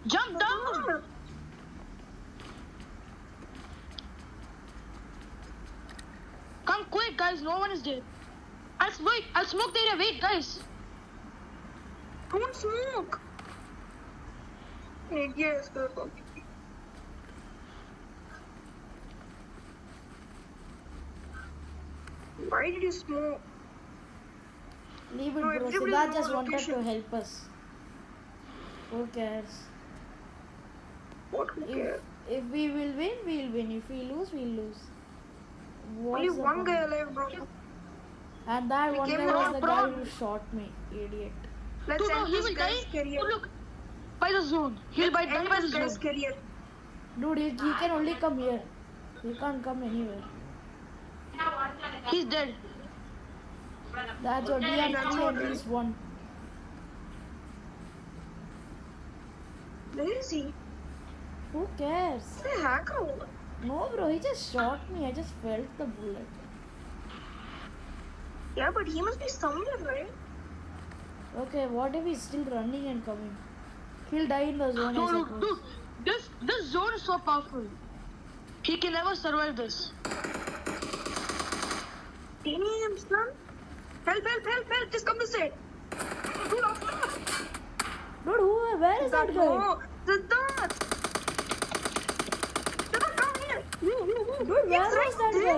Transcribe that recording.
Jump down. Come quick, guys. No one is there. I'll smoke the area. Wait, guys. Don't smoke. Yes, good. Why did you smoke? Leave it, No, bro. everybody Siddharth knows just wanted location. to help us. Who cares? What? Who cares? If we will win, we'll win. If we lose, we'll lose. Only What's the one guy point? alive, bro. And that We one came guy out was of the prawn. guy who shot me. Idiot. Let's No, end he this will guy's die. career. Oh, look. By the zone. He'll die End by the this guy's zone. career. Dude, he can only come here. He can't come anywhere. He's dead. That's what we That's have three what at it least is. one. Where is he? Who cares? Is he a hacker? No, bro, he just shot me. I just felt the bullet. Yeah, but he must be somewhere, right? Okay, what if he's still running and coming? He'll die in the zone, I No, suppose. dude. This zone is so powerful. He can never survive this. Damn, son. Help. Just come this side. Dude, Dude, where is that guy? No, Siddharth. Siddharth, come here. Dude, where He's is right that there. guy?